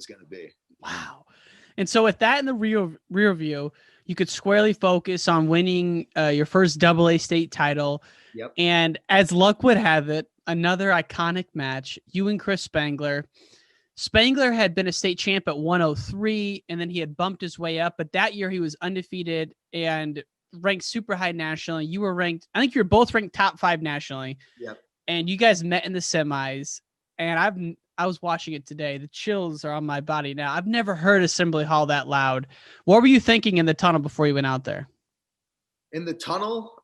was going to be. Wow. And so with that in the rear view, you could squarely focus on winning your first AA state title. Yep. And as luck would have it, another iconic match, you and Chris Spangler. Spangler had been a state champ at 103, and then he had bumped his way up. But that year he was undefeated and ranked super high nationally. You were ranked, I think you were both ranked top 5 nationally. Yep. And you guys met in the semis. And I was watching it today. The chills are on my body now. I've never heard Assembly Hall that loud. What were you thinking in the tunnel before you went out there? In the tunnel,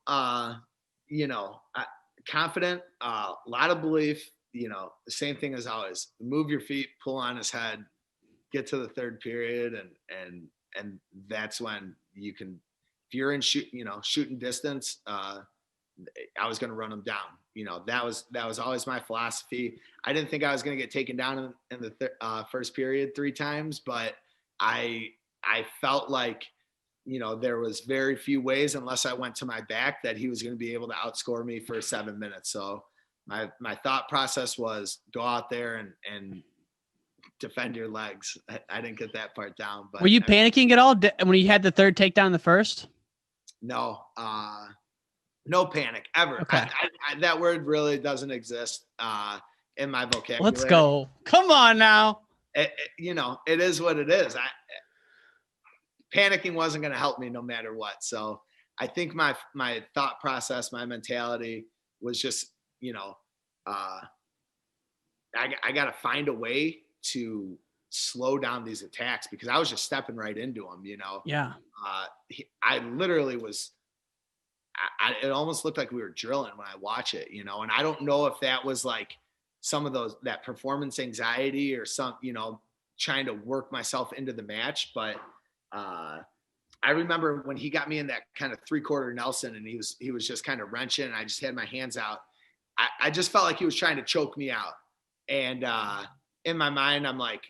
confident, a lot of belief, the same thing as always. Move your feet, pull on his head, get to the third period, and that's when you can, if you're in shooting distance, I was going to run them down. That was always my philosophy. I didn't think I was going to get taken down in the first period 3 times, but I felt like, there was very few ways, unless I went to my back, that he was going to be able to outscore me for 7 minutes. So my thought process was go out there and defend your legs. I didn't get that part down. But were you panicking at all when you had the third takedown in the first? No, no panic ever. Okay. That word really doesn't exist in my vocabulary. Let's go. Come on now. It is what it is. Panicking wasn't going to help me no matter what. So I think my thought process, my mentality was just, I got to find a way to slow down these attacks, because I was just stepping right into them, Yeah. I literally was, it almost looked like we were drilling when I watch it, and I don't know if that was like some of that performance anxiety or some, trying to work myself into the match. But I remember when he got me in that kind of 3/4 Nelson, and he was just kind of wrenching, and I just had my hands out. I just felt like he was trying to choke me out. And in my mind, I'm like,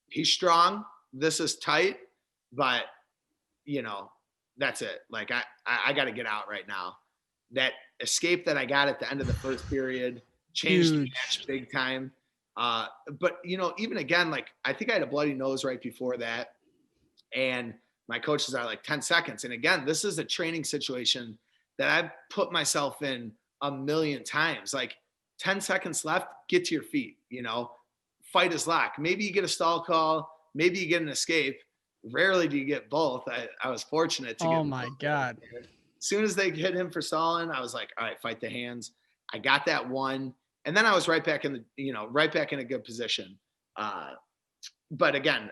he's strong. This is tight, but that's it. Like I got to get out right now. That escape that I got at the end of the first period changed the match big time. But even again, like I think I had a bloody nose right before that, and my coaches are like 10 seconds. And again, this is a training situation that I've put myself in a million times. Like 10 seconds left, get to your feet, fight is lock. Maybe you get a stall call, maybe you get an escape. Rarely do you get both. I was fortunate to get. Oh my God. As soon as they hit him for stalling, I was like, all right, fight the hands. I got that one. And then I was right back in a good position. But again,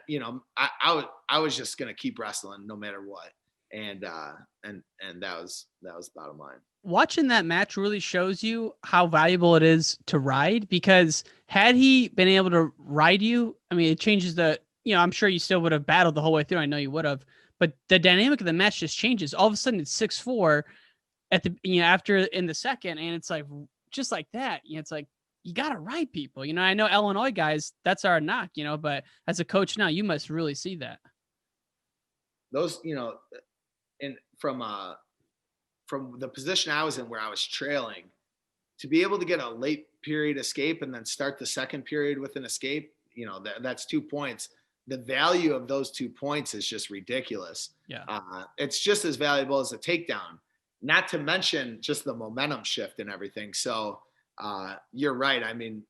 I was just going to keep wrestling no matter what. And that was the bottom line. Watching that match really shows you how valuable it is to ride, because had he been able to ride you, I mean, it changes I'm sure you still would have battled the whole way through. I know you would have, but the dynamic of the match just changes. All of a sudden it's 6-4 at the, after in the second. And it's like, just like that, it's like, you got to ride people. I know Illinois guys, that's our knock, but as a coach now, you must really see that. Those, and from the position I was in where I was trailing, to be able to get a late period escape and then start the second period with an escape, that's 2 points. The value of those 2 points is just ridiculous. Yeah. It's just as valuable as a takedown, not to mention just the momentum shift and everything. So you're right. I mean,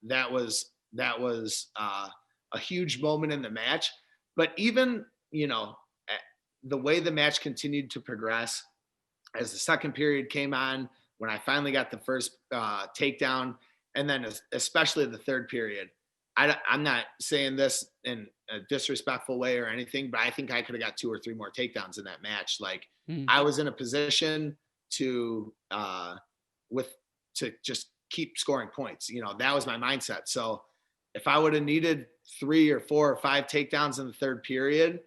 that was a huge moment in the match, but even, the way the match continued to progress as the second period came on, when I finally got the first takedown, and then especially the third period, I'm not saying this in a disrespectful way or anything, but I think I could have got 2 or 3 more takedowns in that match. Like I was in a position to just keep scoring points. That was my mindset. So if I would have needed 3 or 4 or 5 takedowns in the third period,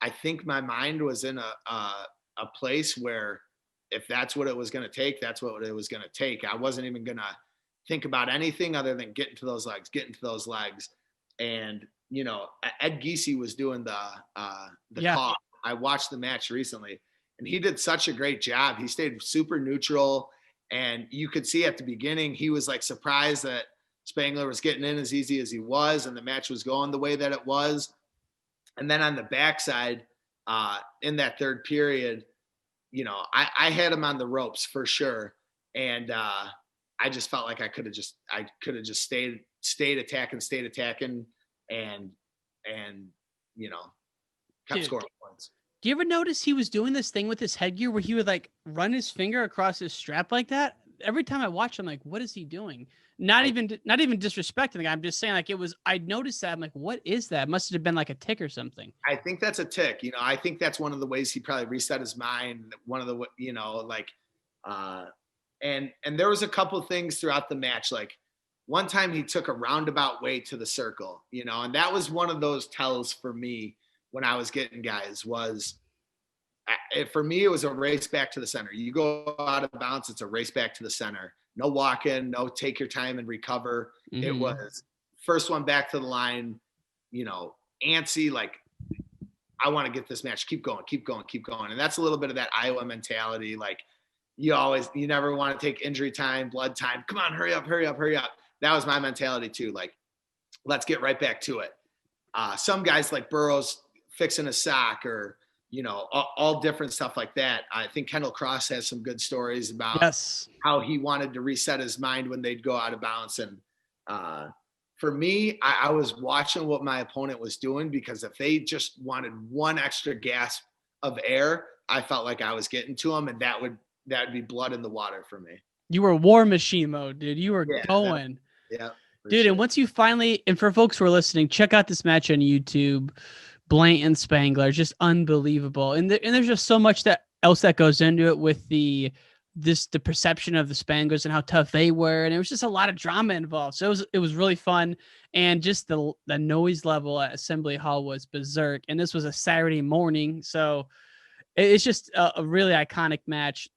I think my mind was in a place where if that's what it was going to take, that's what it was going to take. I wasn't even going to think about anything other than getting to those legs. And, Ed Giese was doing the call. I watched the match recently, and he did such a great job. He stayed super neutral, and you could see at the beginning, he was like surprised that Spangler was getting in as easy as he was, and the match was going the way that it was. And then on the backside, in that third period, I had him on the ropes for sure. And I just felt like I could have just stayed attacking and kept Dude, scoring points. do you ever notice he was doing this thing with his headgear where he would like run his finger across his strap like that? Every time I watch him, like, what is he doing? Not even disrespecting the guy. I'm just saying, like, I noticed that. I'm like, what is that? Must have been like a tick or something. I think that's a tick. I think that's one of the ways he probably reset his mind. One of the, and there was a couple of things throughout the match. Like one time he took a roundabout way to the circle, and that was one of those tells for me when I was getting guys was, for me, it was a race back to the center. You go out of bounds, it's a race back to the center. No walk-in, no take your time and recover. Mm-hmm. It was first one back to the line, antsy, like, I want to get this match. Keep going. And that's a little bit of that Iowa mentality. Like, you never want to take injury time, blood time. Come on, hurry up. That was my mentality too. Like, let's get right back to it. Some guys like Burroughs fixing a sock or, all different stuff like that. I think Kendall Cross has some good stories about how he wanted to reset his mind when they'd go out of bounds. And for me, I was watching what my opponent was doing, because if they just wanted one extra gasp of air, I felt like I was getting to them, and that would be blood in the water for me. You were war machine mode, dude. You were going. Yeah. Dude, sure. And once you finally, and for folks who are listening, check out this match on YouTube. Blanton Spangler, just unbelievable. And there's just so much else that goes into it with the perception of the Spanglers and how tough they were. And it was just a lot of drama involved. So it was really fun. And just the noise level at Assembly Hall was berserk. And this was a Saturday morning. So it's just a really iconic match.